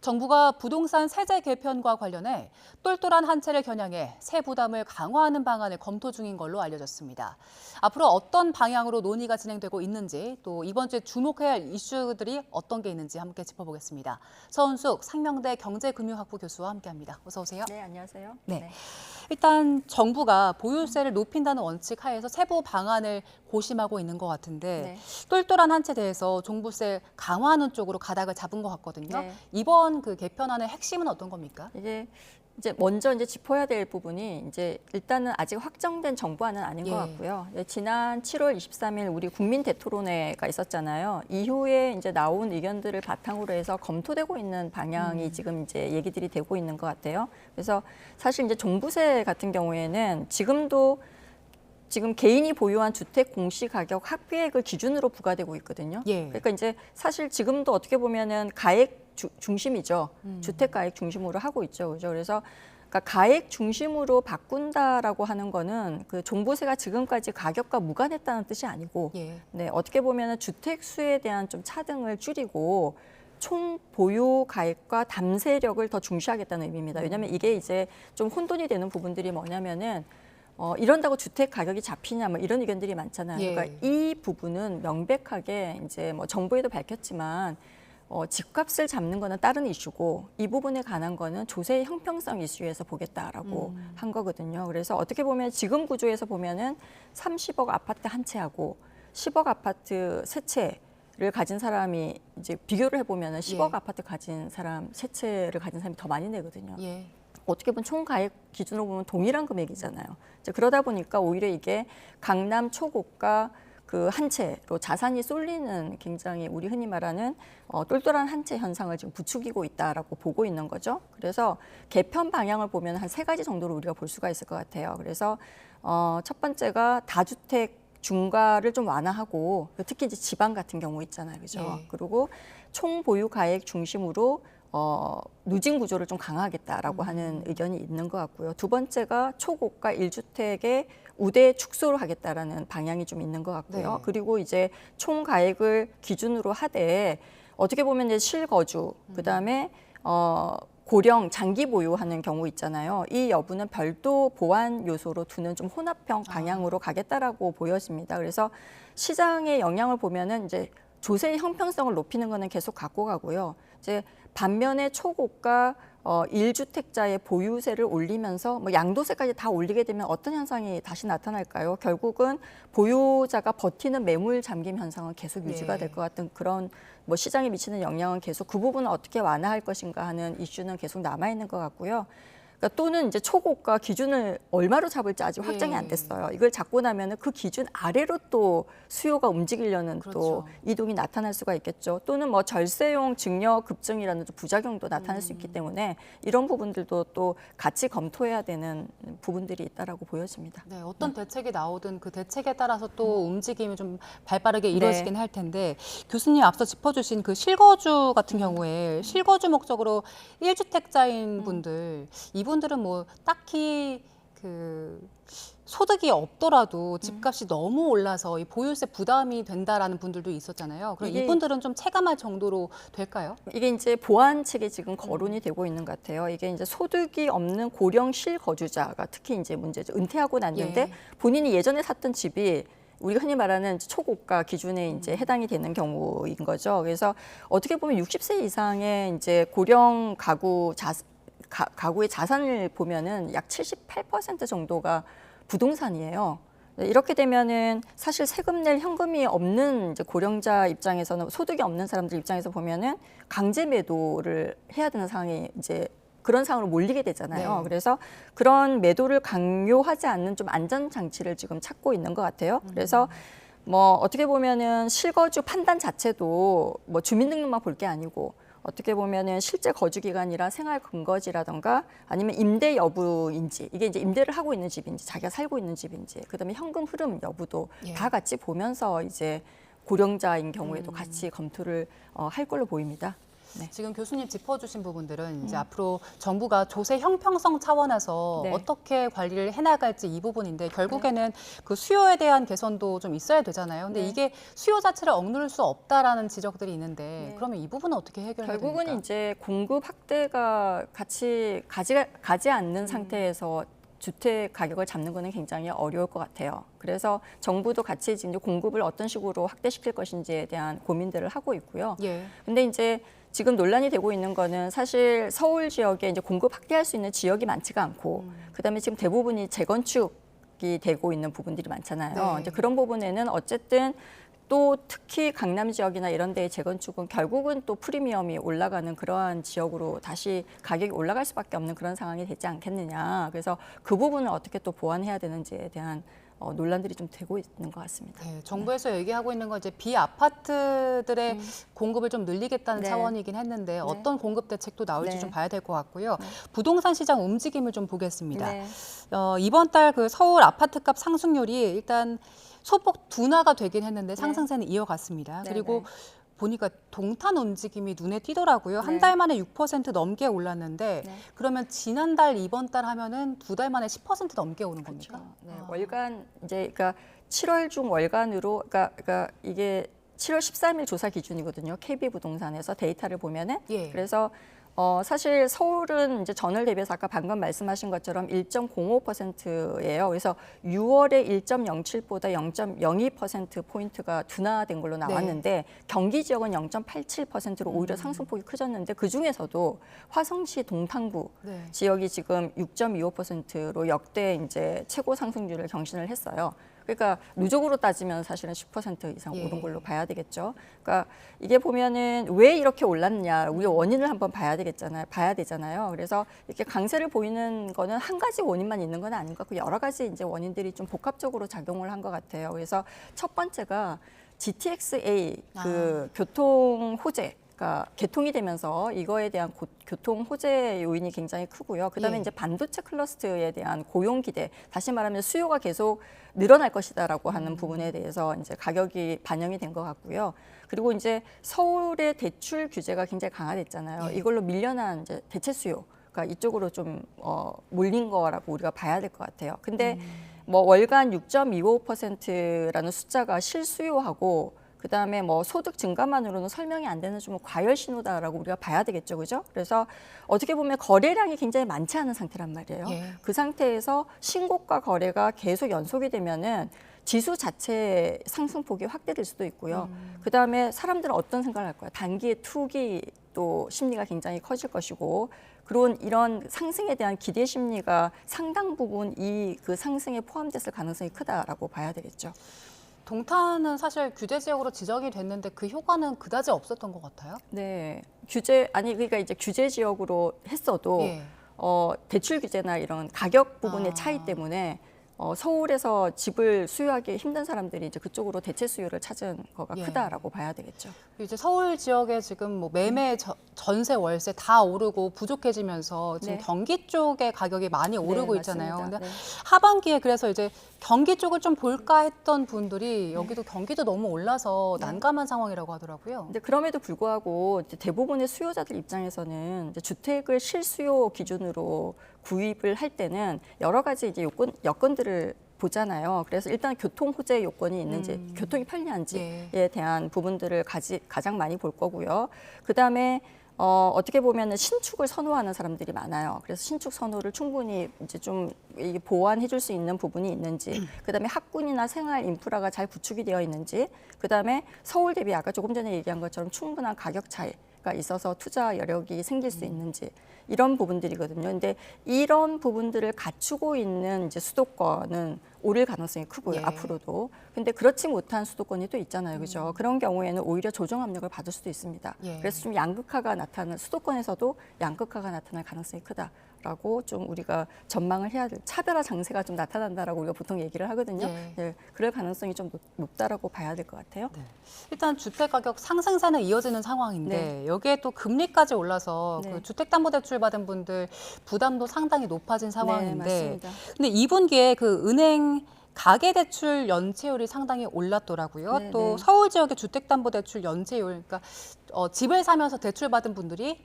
정부가 부동산 세제 개편과 관련해 똘똘한 한 채를 겨냥해 세 부담을 강화하는 방안을 검토 중인 걸로 알려졌습니다. 앞으로 어떤 방향으로 논의가 진행되고 있는지, 또 이번 주에 주목해야 할 이슈들이 어떤 게 있는지 함께 짚어보겠습니다. 서은숙 상명대 경제금융학부 교수와 함께합니다. 어서 오세요. 네, 안녕하세요. 네. 일단 정부가 보유세를 높인다는 원칙 하에서 세부 방안을 고심하고 있는 것 같은데 똘똘한 한 채 대해서 종부세 강화하는 쪽으로 가닥을 잡은 것 같거든요. 네. 이번 그 개편안의 핵심은 어떤 겁니까? 이제 먼저 짚어야 될 부분이 일단은 아직 확정된 정부안은 아닌 것 같고요. 지난 7월 23일 우리 국민 대토론회가 있었잖아요. 이후에 이제 나온 의견들을 바탕으로 해서 검토되고 있는 방향이 지금 이제 얘기들이 되고 있는 것 같아요. 그래서 사실 이제 종부세 같은 경우에는 지금 개인이 보유한 주택 공시가격 합계액을 기준으로 부과되고 있거든요. 그러니까 이제 사실 지금도 어떻게 보면은 가액 중심이죠. 주택 가액 중심으로 하고 있죠. 그죠? 그래서 그러니까 가액 중심으로 바꾼다라고 하는 거는 그 종부세가 지금까지 가격과 무관했다는 뜻이 아니고 네, 어떻게 보면은 주택 수에 대한 좀 차등을 줄이고 총 보유 가액과 담세력을 더 중시하겠다는 의미입니다. 왜냐하면 이게 이제 좀 혼돈이 되는 부분들이 뭐냐면은 이런다고 주택 가격이 잡히냐 뭐 이런 의견들이 많잖아요. 그러니까 이 부분은 명백하게 이제 뭐 정부에도 밝혔지만 집값을 잡는 거는 다른 이슈고 이 부분에 관한 거는 조세의 형평성 이슈에서 보겠다라고 한 거거든요. 그래서 어떻게 보면 지금 구조에서 보면은 30억 아파트 한 채하고 10억 아파트 세 채를 가진 사람이 이제 비교를 해보면은 10억 아파트 가진 사람 세 채를 가진 사람이 더 많이 내거든요. 어떻게 보면 총 가액 기준으로 보면 동일한 금액이잖아요. 이제 그러다 보니까 오히려 이게 강남 초고가 그 한 채로 자산이 쏠리는 굉장히 우리 흔히 말하는 똘똘한 한 채 현상을 지금 부추기고 있다라고 보고 있는 거죠. 그래서 개편 방향을 보면 한 세 가지 정도로 우리가 볼 수가 있을 것 같아요. 그래서 첫 번째가 다주택 중과를 좀 완화하고 특히 이제 지방 같은 경우 있잖아요. 그죠? 그리고 총 보유 가액 중심으로 누진 구조를 좀 강화하겠다라고 하는 의견이 있는 것 같고요. 두 번째가 초고가 1주택의 우대 축소를 하겠다라는 방향이 좀 있는 것 같고요. 그리고 이제 총 가액을 기준으로 하되 어떻게 보면 이제 실거주, 그다음에 고령 장기 보유하는 경우 있잖아요. 이 여부는 별도 보완 요소로 두는 좀 혼합형 방향으로 가겠다라고 보여집니다. 그래서 시장의 영향을 보면은 이제 조세의 형평성을 높이는 거는 계속 갖고 가고요. 이제 반면에 초고가 1주택자의 보유세를 올리면서 뭐 양도세까지 다 올리게 되면 어떤 현상이 다시 나타날까요? 결국은 보유자가 버티는 매물 잠김 현상은 계속 유지가 될 것 같은 그런 뭐 시장에 미치는 영향은 계속 그 부분을 어떻게 완화할 것인가 하는 이슈는 계속 남아 있는 것 같고요. 그러니까 또는 이제 초고가 기준을 얼마로 잡을지 아직 확정이 안 됐어요. 이걸 잡고 나면은 그 기준 아래로 또 수요가 움직이려는 또 이동이 나타날 수가 있겠죠. 또는 뭐 절세용 증여 급증이라는 부작용도 나타날 수 있기 때문에 이런 부분들도 또 같이 검토해야 되는 부분들이 있다라고 보여집니다. 네, 어떤 대책이 나오든 그 대책에 따라서 또 움직임이 좀 발빠르게 이루어지긴 할 텐데 교수님 앞서 짚어주신 그 실거주 같은 경우에 실거주 목적으로 1주택자인 분들 이분들은 뭐 딱히 그 소득이 없더라도 집값이 너무 올라서 이 보유세 부담이 된다라는 분들도 있었잖아요. 그럼 이분들은 좀 체감할 정도로 될까요? 이게 이제 보완 측에 지금 거론이 되고 있는 것 같아요. 이게 이제 소득이 없는 고령 실거주자가 특히 이제 문제죠. 은퇴하고 났는데 본인이 예전에 샀던 집이 우리가 흔히 말하는 초고가 기준에 이제 해당이 되는 경우인 거죠. 그래서 어떻게 보면 60세 이상의 이제 고령 가구의 자산을 보면은 약 78% 정도가 부동산이에요. 이렇게 되면은 사실 세금 낼 현금이 없는 이제 고령자 입장에서는 소득이 없는 사람들 입장에서 보면은 강제 매도를 해야 되는 상황이 이제 그런 상황으로 몰리게 되잖아요. 그래서 그런 매도를 강요하지 않는 좀 안전 장치를 지금 찾고 있는 것 같아요. 그래서 뭐 어떻게 보면은 실거주 판단 자체도 뭐 주민등록만 볼 게 아니고 어떻게 보면은 실제 거주 기간이라 생활 근거지라던가 아니면 임대 여부인지 이게 이제 임대를 하고 있는 집인지 자기가 살고 있는 집인지 그다음에 현금 흐름 여부도 다 같이 보면서 이제 고령자인 경우에도 같이 검토를 할 걸로 보입니다. 네. 지금 교수님 짚어주신 부분들은 이제 앞으로 정부가 조세 형평성 차원에서 네. 어떻게 관리를 해나갈지 이 부분인데 결국에는 그 수요에 대한 개선도 좀 있어야 되잖아요. 근데 네. 이게 수요 자체를 억누를 수 없다라는 지적들이 있는데 네. 그러면 이 부분은 어떻게 해결해야 됩니까? 결국은 이제 공급 확대가 같이 가지 않는 상태에서 주택 가격을 잡는 거는 굉장히 어려울 것 같아요. 그래서 정부도 같이 지금 공급을 어떤 식으로 확대시킬 것인지에 대한 고민들을 하고 있고요. 예. 근데 이제 지금 논란이 되고 있는 거는 사실 서울 지역에 이제 공급 확대할 수 있는 지역이 많지가 않고 그다음에 지금 대부분이 재건축이 되고 있는 부분들이 많잖아요. 네. 이제 그런 부분에는 어쨌든 또 특히 강남 지역이나 이런 데의 재건축은 결국은 또 프리미엄이 올라가는 그러한 지역으로 다시 가격이 올라갈 수밖에 없는 그런 상황이 되지 않겠느냐. 그래서 그 부분을 어떻게 또 보완해야 되는지에 대한 논란들이 좀 되고 있는 것 같습니다. 네, 정부에서 얘기하고 있는 건 이제 비아파트들의 공급을 좀 늘리겠다는 네. 차원이긴 했는데 어떤 공급 대책도 나올지 네. 좀 봐야 될 것 같고요. 부동산 시장 움직임을 좀 보겠습니다. 네. 이번 달 그 서울 아파트값 상승률이 일단 소폭 둔화가 되긴 했는데 상승세는 이어갔습니다. 네, 그리고 네. 보니까 동탄 움직임이 눈에 띄더라고요. 한 네. 달 만에 6% 넘게 올랐는데 네. 그러면 지난달, 이번 달 하면은 2달 만에 10% 넘게 오는 겁니까? 네, 월간 이제 그러니까 7월 중 월간으로 그러니까 이게 7월 13일 조사 기준이거든요. KB 부동산에서 데이터를 보면은 예. 그래서 사실 서울은 이제 전월 대비해서 아까 방금 말씀하신 것처럼 1.05%예요. 그래서 6월에 1.07보다 0.02% 포인트가 둔화된 걸로 나왔는데 경기 지역은 0.87%로 오히려 상승폭이 커졌는데 그 중에서도 화성시 동탄구 네. 지역이 지금 6.25%로 역대 이제 최고 상승률을 경신을 했어요. 그러니까 누적으로 따지면 사실은 10% 이상 예. 오른 걸로 봐야 되겠죠. 그러니까 이게 보면은 왜 이렇게 올랐냐, 우리 원인을 한번 봐야 되잖아요. 그래서 이렇게 강세를 보이는 거는 한 가지 원인만 있는 건 아닌 것 같고 여러 가지 이제 원인들이 좀 복합적으로 작용을 한 것 같아요. 그래서 첫 번째가 GTX-A 그 교통 호재. 그러니까 개통이 되면서 이거에 대한 교통 호재 요인이 굉장히 크고요. 그다음에 예. 이제 반도체 클러스터에 대한 고용 기대, 다시 말하면 수요가 계속 늘어날 것이다라고 하는 부분에 대해서 이제 가격이 반영이 된 것 같고요. 그리고 이제 서울의 대출 규제가 굉장히 강화됐잖아요. 예. 이걸로 밀려난 이제 대체 수요. 그러니까 이쪽으로 좀 몰린 거라고 우리가 봐야 될 것 같아요. 근데 뭐 월간 6.25%라는 숫자가 실수요하고 그다음에 뭐 소득 증가만으로는 설명이 안 되는 좀 과열 신호다라고 우리가 봐야 되겠죠, 그죠? 그래서 어떻게 보면 거래량이 굉장히 많지 않은 상태란 말이에요. 예. 그 상태에서 신고가 거래가 계속 연속이 되면은 지수 자체 상승폭이 확대될 수도 있고요. 그다음에 사람들은 어떤 생각을 할 거야? 단기의 투기 또 심리가 굉장히 커질 것이고 그런 이런 상승에 대한 기대 심리가 상당 부분 이 그 상승에 포함됐을 가능성이 크다라고 봐야 되겠죠. 동탄은 사실 규제 지역으로 지정이 됐는데 그 효과는 그다지 없었던 것 같아요. 네, 그러니까 이제 규제 지역으로 했어도 예. 대출 규제나 이런 가격 부분의 차이 때문에 서울에서 집을 수요하기 힘든 사람들이 이제 그쪽으로 대체 수요를 찾은 거가 예. 크다라고 봐야 되겠죠. 이제 서울 지역에 지금 뭐 매매, 전세, 월세 다 오르고 부족해지면서 지금 네. 경기 쪽의 가격이 많이 오르고 네, 있잖아요. 맞습니다. 근데 네. 하반기에 그래서 이제 경기 쪽을 좀 볼까 했던 분들이 여기도 경기도 너무 올라서 난감한 상황이라고 하더라고요. 근데 그럼에도 불구하고 이제 대부분의 수요자들 입장에서는 이제 주택을 실수요 기준으로 구입을 할 때는 여러 가지 이제 여건들을 보잖아요. 그래서 일단 교통 호재 요건이 있는지, 교통이 편리한지에 대한 부분들을 가장 많이 볼 거고요. 그 다음에 어떻게 보면은 신축을 선호하는 사람들이 많아요. 그래서 신축 선호를 충분히 이제 좀 이게 보완해줄 수 있는 부분이 있는지, 그다음에 학군이나 생활 인프라가 잘 구축이 되어 있는지, 그다음에 서울 대비 아까 조금 전에 얘기한 것처럼 충분한 가격 차이가 있어서 투자 여력이 생길 수 있는지 이런 부분들이거든요. 근데 이런 부분들을 갖추고 있는 이제 수도권은 오를 가능성이 크고요. 예. 앞으로도. 근데 그렇지 못한 수도권이 또 있잖아요. 그죠? 그런 경우에는 오히려 조정 압력을 받을 수도 있습니다. 예. 그래서 좀 수도권에서도 양극화가 나타날 가능성이 크다라고 좀 우리가 전망을 해야 될 차별화 장세가 좀 나타난다라고 우리가 보통 얘기를 하거든요. 예. 네, 그럴 가능성이 좀 높다라고 봐야 될 것 같아요. 일단 주택 가격 상승세는 이어지는 상황인데 여기에 또 금리까지 올라서 네. 그 주택담보대출 받은 분들 부담도 상당히 높아진 상황인데 맞습니다. 근데 2분기에 그 은행 가계대출 연체율이 상당히 올랐더라고요. 네, 또 네. 서울 지역의 주택담보대출 연체율, 그러니까 집을 사면서 대출받은 분들이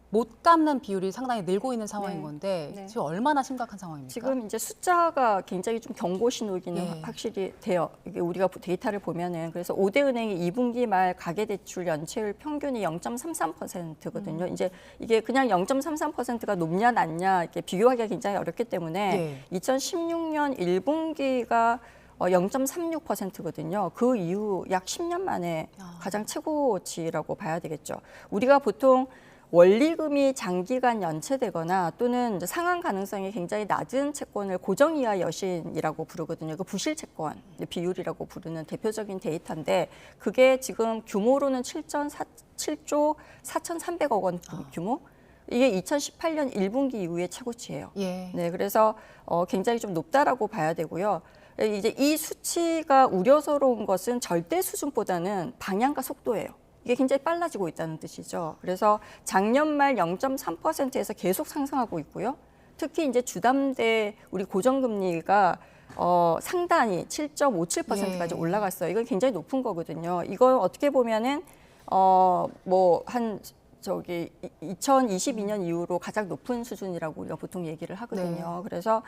못 갚는 비율이 상당히 늘고 있는 상황인 네. 건데 네. 지금 얼마나 심각한 상황입니까? 지금 이제 숫자가 굉장히 좀 경고 신호기는 예. 확실히 돼요. 이게 우리가 데이터를 보면은 그래서 5대 은행이 2분기 말 가계대출 연체율 평균이 0.33%거든요. 이제 이게 그냥 0.33%가 높냐 낮냐 이렇게 비교하기가 굉장히 어렵기 때문에 2016년 1분기가 0.36%거든요. 그 이후 약 10년 만에 가장 최고치라고 봐야 되겠죠. 우리가 보통 원리금이 장기간 연체되거나 또는 이제 상환 가능성이 굉장히 낮은 채권을 고정이하 여신이라고 부르거든요. 그 부실 채권 비율이라고 부르는 대표적인 데이터인데 그게 지금 규모로는 7조 4,300억 원 규모. 이게 2018년 1분기 이후의 최고치예요. 네, 그래서 굉장히 좀 높다라고 봐야 되고요. 이제 이 수치가 우려스러운 것은 절대 수준보다는 방향과 속도예요. 이게 굉장히 빨라지고 있다는 뜻이죠. 그래서 작년 말 0.3%에서 계속 상승하고 있고요. 특히 이제 주담대 우리 고정금리가 상단이 7.57%까지 올라갔어요. 이건 굉장히 높은 거거든요. 이걸 어떻게 보면은 뭐 한 2022년 이후로 가장 높은 수준이라고 우리가 보통 얘기를 하거든요. 그래서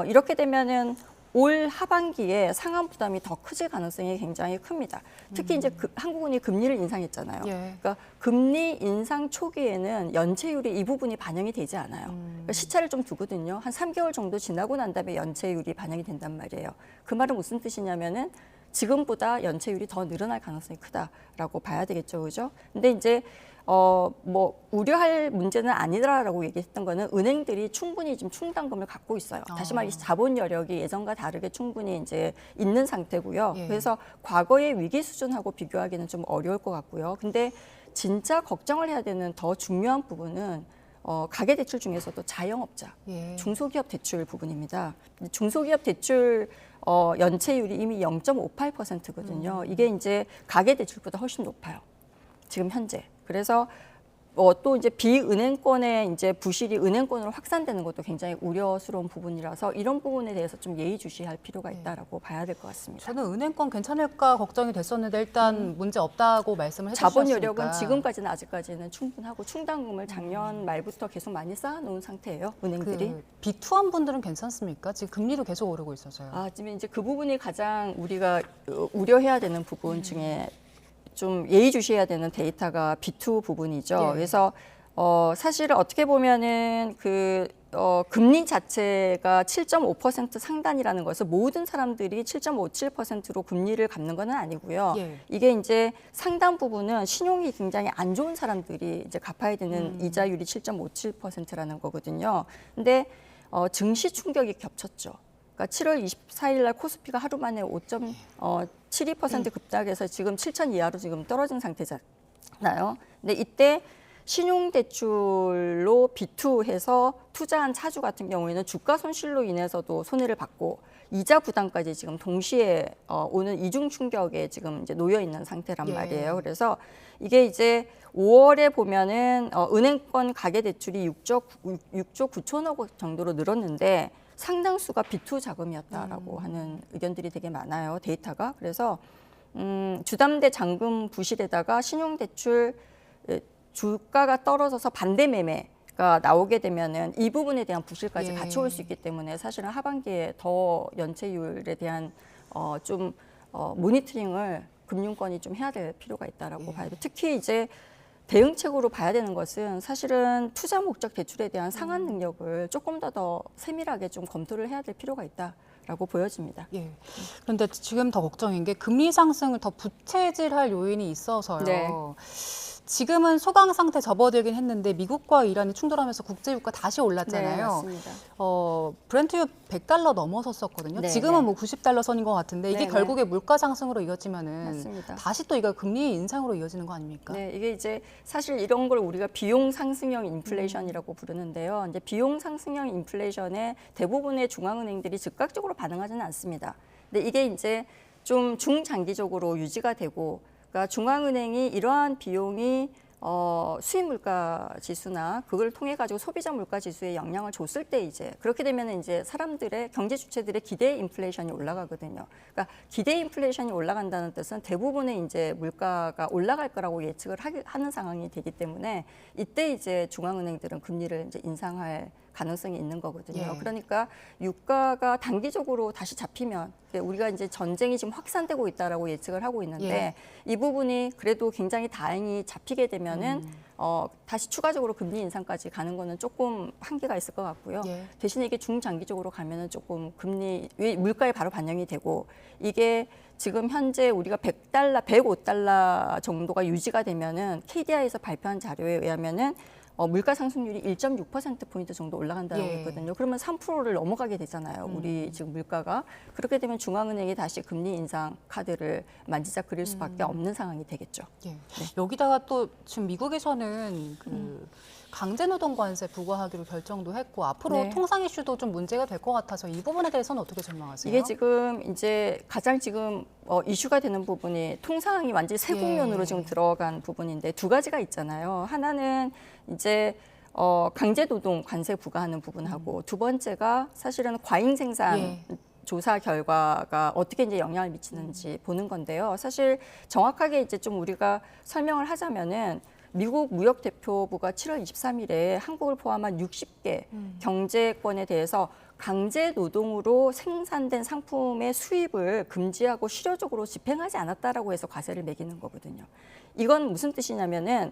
이렇게 되면은 올 하반기에 상환 부담이 더 커질 가능성이 굉장히 큽니다. 특히 이제 한국은행이 금리를 인상했잖아요. 그러니까 금리 인상 초기에는 연체율이 이 부분이 반영이 되지 않아요. 그러니까 시차를 좀 두거든요. 한 3개월 정도 지나고 난 다음에 연체율이 반영이 된단 말이에요. 그 말은 무슨 뜻이냐면은 지금보다 연체율이 더 늘어날 가능성이 크다라고 봐야 되겠죠, 그죠? 근데 이제 뭐 우려할 문제는 아니다라고 얘기했던 거는 은행들이 충분히 지금 충당금을 갖고 있어요. 다시 말해서 자본 여력이 예전과 다르게 충분히 이제 있는 상태고요. 그래서 과거의 위기 수준하고 비교하기는 좀 어려울 것 같고요. 근데 진짜 걱정을 해야 되는 더 중요한 부분은 가계대출 중에서도 자영업자, 중소기업 대출 부분입니다. 중소기업 대출 연체율이 이미 0.58%거든요. 이게 이제 가계대출보다 훨씬 높아요. 지금 현재. 그래서 또 이제 비은행권의 이제 부실이 은행권으로 확산되는 것도 굉장히 우려스러운 부분이라서 이런 부분에 대해서 좀 예의주시할 필요가 있다라고 봐야 될 것 같습니다. 저는 은행권 괜찮을까 걱정이 됐었는데 일단 문제 없다고 말씀을 해주셨으니까. 자본 여력은 지금까지는 아직까지는 충분하고 충당금을 작년 말부터 계속 많이 쌓아놓은 상태예요. 은행들이. 비투한 분들은 괜찮습니까? 지금 금리도 계속 오르고 있어서요. 지금 이제 그 부분이 가장 우리가 우려해야 되는 부분 중에 좀 예의주시해야 되는 데이터가 B2 부분이죠. 그래서 사실은 어떻게 보면은 금리 자체가 7.5% 상단이라는 것은 모든 사람들이 7.57%로 금리를 갚는 건 아니고요. 이게 이제 상단 부분은 신용이 굉장히 안 좋은 사람들이 이제 갚아야 되는 이자율이 7.57%라는 거거든요. 근데 증시 충격이 겹쳤죠. 그러니까 7월 24일 날 코스피가 하루 만에 5.72% 급락해서 지금 7천 이하로 지금 떨어진 상태잖아요. 근데 이때 신용대출로 B2해서 투자한 차주 같은 경우에는 주가 손실로 인해서도 손해를 받고 이자 부담까지 지금 동시에 오는 이중 충격에 지금 이제 놓여 있는 상태란 말이에요. 그래서 이게 이제 5월에 보면은 은행권 가계 대출이 6조 9천억 원 정도로 늘었는데 상당수가 B2 자금이었다라고 하는 의견들이 되게 많아요. 데이터가. 그래서 주담대 잔금 부실에다가 신용대출 주가가 떨어져서 반대 매매가 나오게 되면은 이 부분에 대한 부실까지 같이 올 수 있기 때문에 사실은 하반기에 더 연체율에 대한 모니터링을 금융권이 좀 해야 될 필요가 있다라고 봐야 돼. 특히 이제 대응책으로 봐야 되는 것은 사실은 투자 목적 대출에 대한 상환 능력을 조금 더 세밀하게 좀 검토를 해야 될 필요가 있다라고 보여집니다. 그런데 지금 더 걱정인 게 금리 상승을 더 부채질할 요인이 있어서요. 지금은 소강 상태 접어들긴 했는데 미국과 이란이 충돌하면서 국제유가 다시 올랐잖아요. 네, 맞습니다. 브렌트유 $100 넘어섰었거든요. 지금은 뭐 $90 선인 것 같은데 이게 결국에 물가 상승으로 이어지면은 맞습니다. 다시 또 이거 금리 인상으로 이어지는 거 아닙니까? 네, 이게 이제 사실 이런 걸 우리가 비용 상승형 인플레이션이라고 부르는데요. 이제 비용 상승형 인플레이션에 대부분의 중앙은행들이 즉각적으로 반응하지는 않습니다. 근데 이게 이제 좀 중장기적으로 유지가 되고 그러니까 중앙은행이 이러한 비용이 수입 물가 지수나 그걸 통해 가지고 소비자 물가 지수에 영향을 줬을 때 이제 그렇게 되면 이제 사람들의 경제 주체들의 기대 인플레이션이 올라가거든요. 그러니까 기대 인플레이션이 올라간다는 뜻은 대부분의 이제 물가가 올라갈 거라고 예측을 하는 상황이 되기 때문에 이때 이제 중앙은행들은 금리를 이제 인상할 가능성이 있는 거거든요. 예. 그러니까 유가가 단기적으로 다시 잡히면 우리가 이제 전쟁이 지금 확산되고 있다라고 예측을 하고 있는데 예. 이 부분이 그래도 굉장히 다행히 잡히게 되면은 다시 추가적으로 금리 인상까지 가는 거는 조금 한계가 있을 것 같고요. 예. 대신에 이게 중장기적으로 가면은 조금 금리 물가에 바로 반영이 되고 이게 지금 현재 우리가 100달러, 105달러 정도가 유지가 되면은 KDI에서 발표한 자료에 의하면은 물가 상승률이 1.6%포인트 정도 올라간다고 예. 했거든요. 그러면 3%를 넘어가게 되잖아요. 우리 지금 물가가. 그렇게 되면 중앙은행이 다시 금리 인상 카드를 만지작 그릴 수밖에 없는 상황이 되겠죠. 예. 여기다가 또 지금 미국에서는 강제노동 관세 부과하기로 결정도 했고 앞으로 네. 통상 이슈도 좀 문제가 될 것 같아서 이 부분에 대해서는 어떻게 전망하세요? 이게 지금 이제 가장 지금 이슈가 되는 부분이 통상이 완전히 새 국면으로 예. 지금 들어간 부분인데 두 가지가 있잖아요. 하나는 이제 강제노동 관세 부과하는 부분하고 두 번째가 사실은 과잉 생산 예. 조사 결과가 어떻게 이제 영향을 미치는지 보는 건데요. 사실 정확하게 이제 좀 우리가 설명을 하자면은 미국 무역대표부가 7월 23일에 한국을 포함한 60개 경제권에 대해서 강제 노동으로 생산된 상품의 수입을 금지하고 실효적으로 집행하지 않았다라고 해서 과세를 매기는 거거든요. 이건 무슨 뜻이냐면은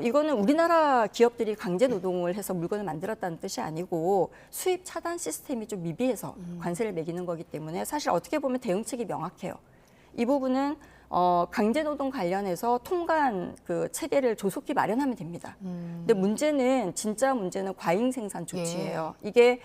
이거는 우리나라 기업들이 강제 노동을 해서 물건을 만들었다는 뜻이 아니고 수입 차단 시스템이 좀 미비해서 관세를 매기는 거기 때문에 사실 어떻게 보면 대응책이 명확해요. 이 부분은 강제노동 관련해서 통관 그 체계를 조속히 마련하면 됩니다. 근데 진짜 문제는 과잉 생산 조치예요. 이게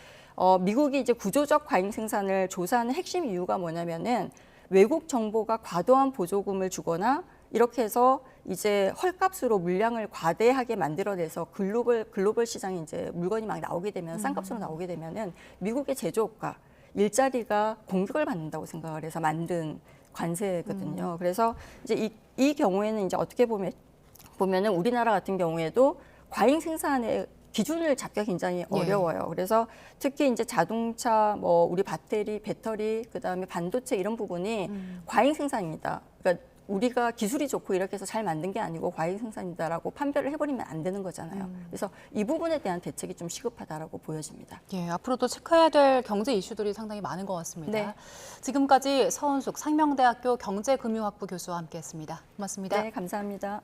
미국이 이제 구조적 과잉 생산을 조사하는 핵심 이유가 뭐냐면은 외국 정보가 과도한 보조금을 주거나 이렇게 해서 이제 헐값으로 물량을 과대하게 만들어내서 글로벌 시장에 이제 물건이 막 나오게 되면 싼 값으로 나오게 되면은 미국의 제조업과 일자리가 공격을 받는다고 생각을 해서 만든 관세거든요. 그래서 이제 이 경우에는 이제 어떻게 보면은 우리나라 같은 경우에도 과잉 생산의 기준을 잡기가 굉장히 어려워요. 그래서 특히 이제 자동차, 우리 배터리, 그다음에 반도체 이런 부분이 과잉 생산입니다. 그러니까 우리가 기술이 좋고 이렇게 해서 잘 만든 게 아니고 과잉 생산이다라고 판별을 해버리면 안 되는 거잖아요. 그래서 이 부분에 대한 대책이 좀 시급하다라고 보여집니다. 예, 앞으로도 체크해야 될 경제 이슈들이 상당히 많은 것 같습니다. 네. 지금까지 서은숙 상명대학교 경제금융학부 교수와 함께했습니다. 고맙습니다. 네, 감사합니다.